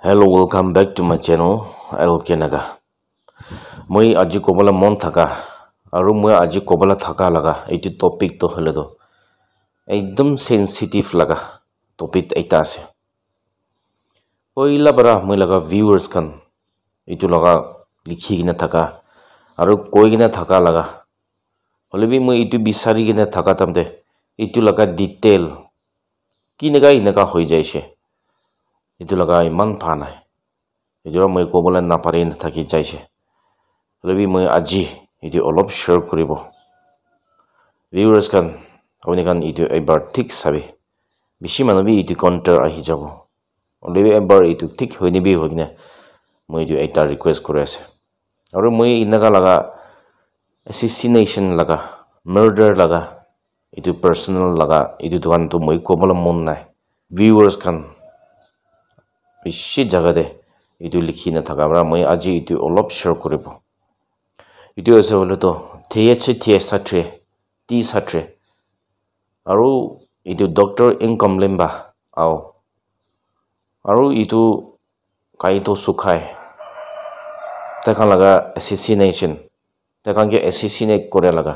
Hello, welcome back to my channel. LK Naga. Moi aji kobala mon thaka aru moi aji kobala thaka laga etu topic to hole do ekdom sensitive laga topic eta ase. Poila bara moi laga viewers kan etu laga likhi gina thaka aru koi gina thaka laga hole bi moi etu bisari gina thaka tamde etu laga detail kinaga inaga hoi jaise etu laga iman pha nai এজৰা মই কবলৈ নাপাৰি থাকি যাইছে লবি মই আজি এটি অলপ share কৰিব ভিউয়াৰ্স কান আপুনি কান ইটো এবাৰ ঠিক চাবি বেছি মানবি ইটো কাউন্টাৰ আহি যাব অলবি এবাৰ ইটো ঠিক হৈ নিবি হইনা মই ইটো এটা ৰিকোয়েস্ট কৰি আছে আৰু মই ইনাগা লাগা assassination laga murder laga ইটো পার্সোনাল laga ইটো দোকান তো মই কবলৈ মন নাই ভিউয়ার্স কান বেছি জায়গাতে ইটো লিখি না থাকা আমরা মই আজি ইটো অলপ শেয়ার কৰিব ইটো আছে হলে তো THT টি সাথে আৰু ইটো ডক্টৰ ইনকাম লেম্বা আও আৰু ইটো কাইতো সুখাই তাকা লাগা assassination তাকাকে assassinate কৰে লাগা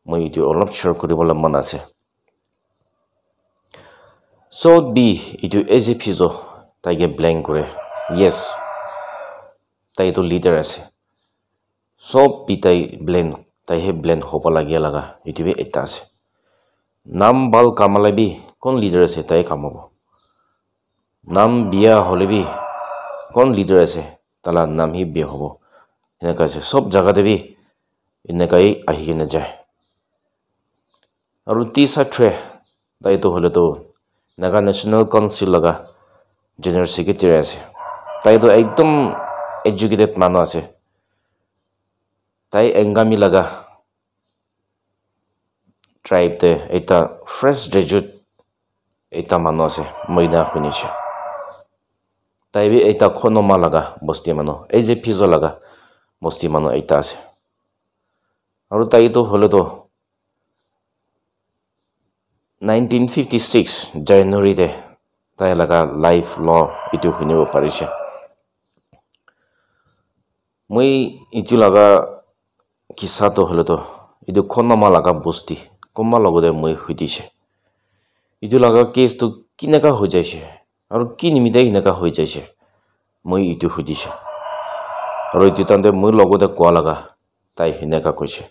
মই ইটো অলপ শেয়াৰ কৰিবলৈ মন আছে so be ইটো এজি ফিজো তাইকে ব্ল্যাঙ্ক কৰে yes তাই তো লিডার আছে সব পিতাই ব্লেন তাই হে ব্লেন হবা লাগিয়া লাগা ইটিবে এটা আছে নাম বাল কামালাবি কোন লিডার আছে তাই কামাবো নাম বিয়া হলেবি কোন লিডার আছে তালা নাম হি বিয়া হবো এনেকা আছে সব জায়গা দেবি এনেকাই আহি কিনে যায় আৰু টি সাথে তাই তো হলে তো নাগা ন্যাশনাল কাউন্সিল লাগা জেনারেল সেক্রেটারি আছে তাই তো একদম এডুকেটেড মানুষ আছে তাই এঙ্গামি লাগা ট্রাইব তে এটা ফ্রেশ গ্রাজুয়েট এটা মানুষ আছে মইনা শুনিছে তাই বি এটা খনমা লাগা বস্তি মানুষ এই যে ফিজো লাগা বস্তি মানুষ এটা আছে আৰু তাই তো হলে তো 1956 জানুৱাৰীতে তাই লাগা লাইফ ল ইটো শুনিব পাৰিছে মই ইটো লাগা কিসা তো হলে তো ইটো খনমা লাগা বস্তি কমা লগতে মই হইতিছে ইটো লাগা কেস তো কিনেকা হৈ যাইছে আৰু কি নিমিতে ইনেকা হৈ যাইছে মই ইটো হইতিছে আৰু ইটো তান্তে মই লগতে কোৱা লাগা তাই হিনেকা কৈছে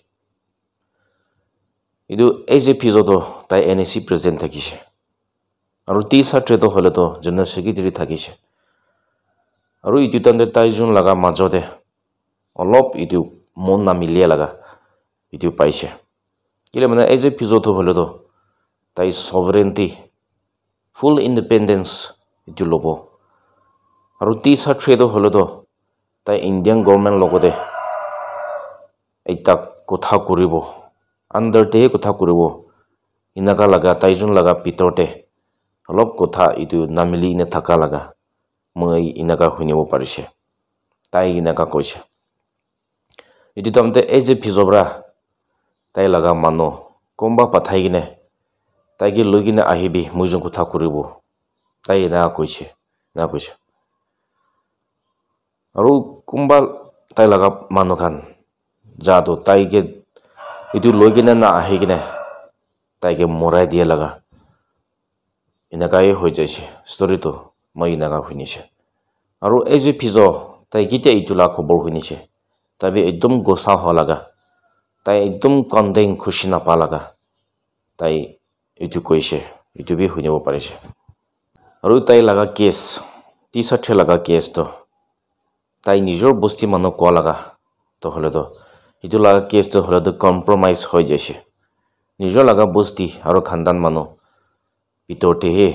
ইটো এই যে ফিজতো তাই এনএসি প্রেসিডেন্ট থাকিছে আৰু টি সাথে তো হলে তো জেনাৰেল সেক্ৰেটাৰি থাকিছে আৰু ইটো তান্তে তাই যোন লাগা মাজতে অলপ ইটো মন না মিলিয়ে লাগা ইটো পাইছে কিলে মানে এই যে ফিজতো হলে তো তাই সভরেন্টি ফুল ইন্ডিপেন্ডেন্স ইটো লব আৰু টি সাথে তো হলে তো তাই ইন্ডিয়ান গভৰ্নমেন্ট লগতে এটা কথা কৰিব আন্ডাৰতে কথা কৰিব ইনাকা লাগা তাই যোন লাগা পিতৰতে অলপ কথা ইটো নামিলি নে থাকা লাগা মই ইনাকা শুনিব পাৰিছে তাই ইনাকা কৈছে ইটো তামতে এই যে ফিজবৰা তাই লাগা মানুহ কমবা পাঠাই কিনে তাইকে লৈ কিনে আহিবি মই যোন কথা কৰিব তাই ইনাকা কৈছে আৰু কোনবা তাই লাগা মানুহ খান যাতো তাইকে ইটো লৈ কিনে না আহি কিনে তাইকে মৰাই দিয়ে লাগা ইনাকাই হৈ যাইছে ষ্টৰিটো মই ইনাকা শুনিছে আৰু এই যে ফিজো তাই কিতে ইটো লা খবৰ শুনিছে তাই একদম গোসা হ লাগা তাই একদম কন্দেং খুশি নাপা লাগা তাই ইটো কৈছে ইটো বি শুনিব পাৰিছে আৰু তাই লাগা কেছ টি সাথে লাগা কেছ তো তাই নিজৰ বস্তি মানুহ কোৱা লাগা তো হলে তো ইটো লাগা কেছ তো হলে তো কম্প্রোমাইজ হৈ যাইছে নিজৰ লাগা বস্তি আৰু খানদান মানুহ ভিতৰতে হে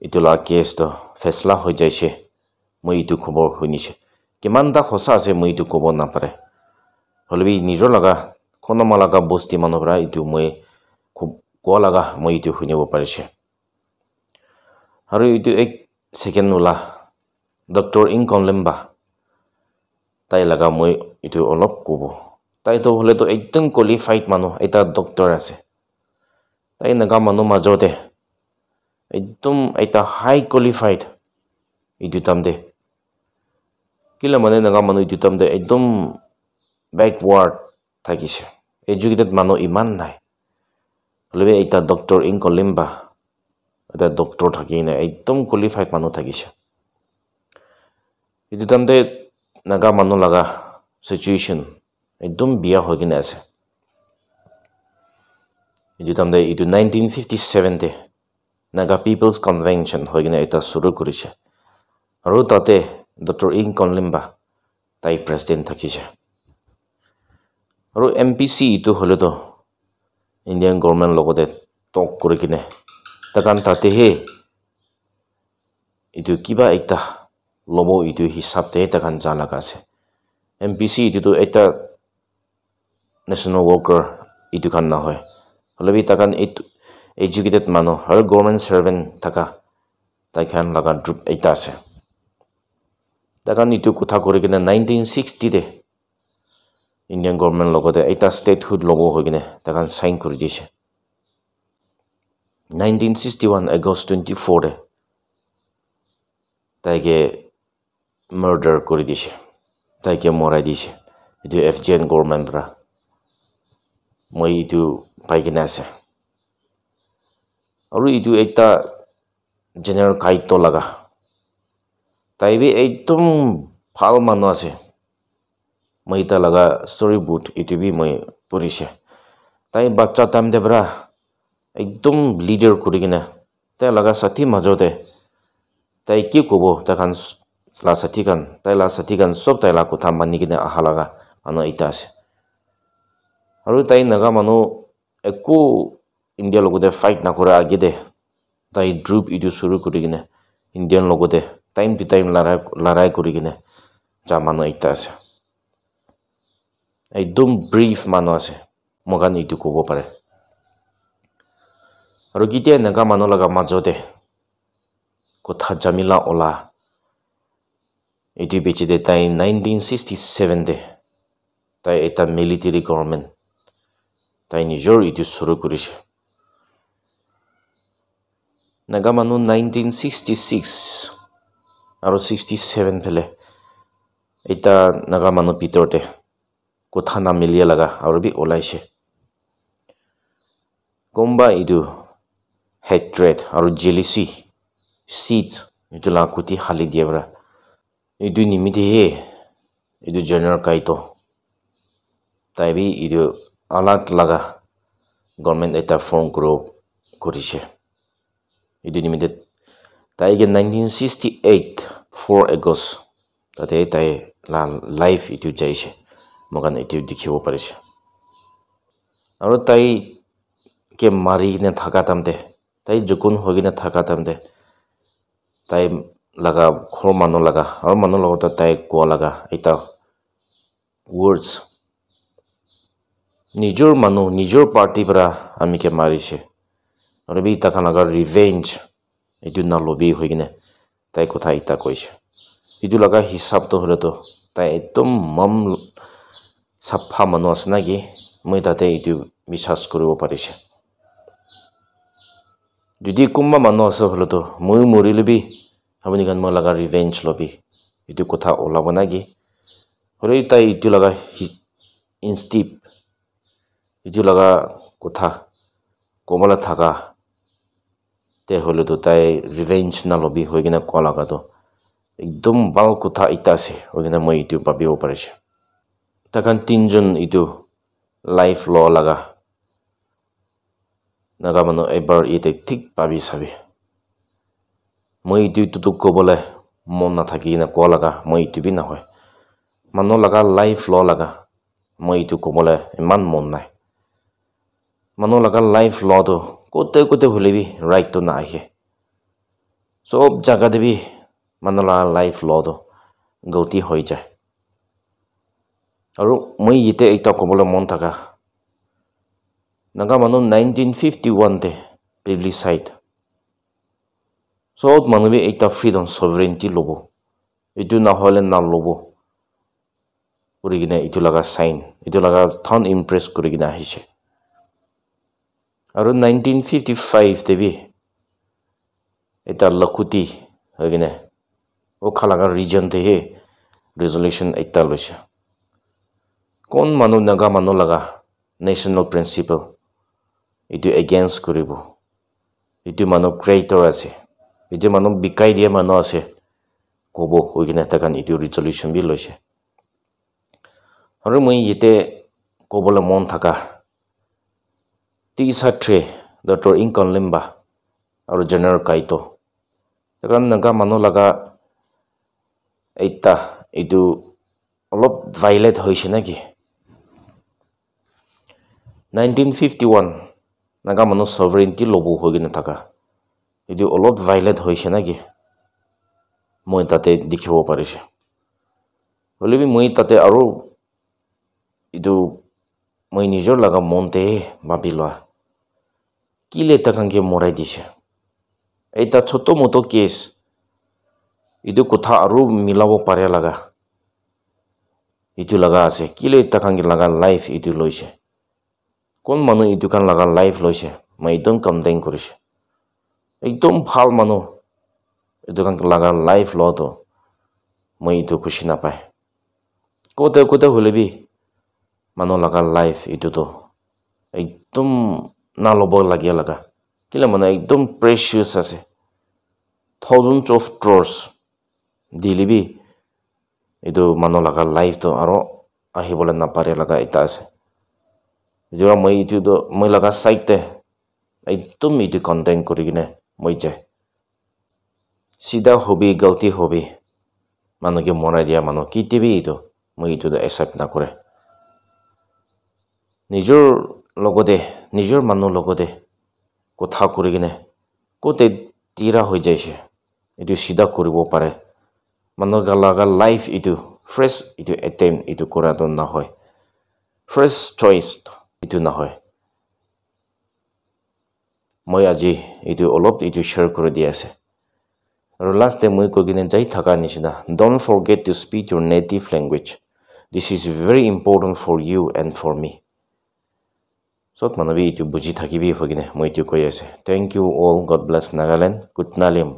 ইটো লাগা কেছ তো ফেসলা হৈ যাইছে মই ইটো খবৰ শুনিছে কিমান তা সঁচা আছে মই ইটো ক'ব নাপাৰে হলেবি নিজৰ লাগা খনমা লাগা বস্তি মানুহৰা ইটো মই খুব কোৱা লাগা মই ইটো শুনিব পাৰিছে আৰু ইটো এক সেকেন্ড ওলা ডক্টর ইনকাম লেম্বা তাই লাগা মই ইটো অলপ ক'ব তাই তো হলে তো একদম কোয়ালিফাইড মানুহ এটা ডক্টর আছে তাই নাগা মানুহ মাজতে একদম এটা হাই qualified itu tamde kila mane naga manu itu tamde ekdom backward thakise educated manu iman nai lebe eta doctor in kolimba eta doctor thakina ekdom qualified manu thakise itu tamde naga manu laga situation ekdom biya hogine ase itu tamde itu 1957 te Naga People's Convention hoigine eta suru kurise aru tate Dr. In Konlimba tai president thakise aru MPC itu hole to Indian government logote talk kurikine takan tate he itu kiba ekta lobo itu hisab te takan jala kase MPC itu to eta national worker itu kan na hoy holabi takan itu educated manu har government servant taka taikhan laga group eta ase takan itu kotha kurikine 1960 te Indian government logote eta statehood logo hoigine takan sign kuri dise 1961 August 24 te taike murder kuri dise taike morai dise itu FGN government bra moi itu paigina ase aru itu ekta general kaito laga taibi ekdom phal manu ase moi ta laga storybook itu bi moi purise tai baccha tam de bra ekdom leader kurigina tai laga sathi majote tai ki kobo ta kan la sathi kan sob tai la kotha mani kina aha laga anu ita ase aru tai naga manu ekku India logote fight na kora agide tai group itu suru kurigine Indian logote time to time larai kurigine ja manu ekta ase ekdom brief manu ase mogan itu kobo pare aru gite naga manu laga majote kotha jamila ola itu bichide tai 1967 de tai eta military government tai nijor itu suru kurise naga manu 1966 aru 67 phele eta naga manu pitorte kotha na milia laga aru bi olaise komba itu hatred aru jealousy seed itu la kuti hali diebra itu nimite he itu general kaito taibi itu alag laga government eta form group kurise itu nimite taige 1968 4 August tate tai la life itu jaise mogan itu dikhibo parise aru tai ke mari ne thaka tamte tai jukun hogine thaka tamte tai laga khor manu laga aru manu logota tai ko laga eta words nijor manu nijor party para ami ke marise aru bi ta kana revenge itu na lobi hoigine tai kotha ita koise itu laga hisab to hole to tai ekdom mam sapha manu asna gi moi tate itu বিশ্বাস koribo parise jodi kumma manu ase hole to moi morile bi habuni kan mo laga revenge lobi itu kotha olabo nagi hore tai itu laga instip itu laga kotha komala thaka te hole to tai revenge na lobi hoigina ko laga to ekdom bal kotha ita ase hoigina moi itu pabibo parise takan tinjon itu life law laga naga manu ebar ite thik pabi sabi moi itu to kobole mon na thaki na ko laga moi itu bi na hoy manu laga life law laga moi itu kobole iman mon nai manu laga life law to kote kote holebi right to na ahe sob jaga debi manu laga life law to galti hoi jai aru moi yete ekta kobole mon thaka naga manu 1951 te plebiscite sob manu bi ekta freedom sovereignty lobo itu na hole na lobo kurigine itu laga sign itu laga thon impress kurigina hise aru 1955 te bi eta lakuti hogine o khalaga region te he resolution ekta loise kon manu naga manu laga national principle itu against koribo itu manu creator ase itu manu bikai dia manu ase kobo hoigina takan itu resolution bi loise aru moi yete kobola mon thaka tisatre Dr. Inkan Limba aru General Kaito takan naga manu laga eita itu olop violate hoise naki 1951 naga manu sovereignty lobo hogina thaka itu olop violate hoise naki moi tate dikhibo parise holebi moi tate aru itu moi nijor laga monte babilwa kile takange morai dise eita choto moto case itu kotha aru milabo pare laga itu laga ase kile takange laga life itu loise kon manu itu kan laga life loise mai don condemn korise ekdom bhal manu itu kan laga life lo to moi itu khushi na pai kote holebi manu laga life itu to ekdom na lobo lagia laga kile manu ekdom precious ase thousands of crores dilibi itu manu laga life to aro ahibole na pare laga ita ase jora moi itu do moi laga site te ekdom itu content korigine moi je sida hobi galti hobi manu ke morai dia manu kitibi itu moi itu do accept na kore nijor logode nijor manu logode kotha korigine kote tira hoi jaise itu sida koribo pare manu laga life itu fresh itu attempt itu kora don na hoy first choice itu na hoy moi aji itu olop itu share kore di ase aru last time moi kogine jai thaka nishina don't forget to speak your native language this is very important for you and for me sot manabi itu buji thakibi hogine moi itu koi ase thank you all god bless Nagaland good nalim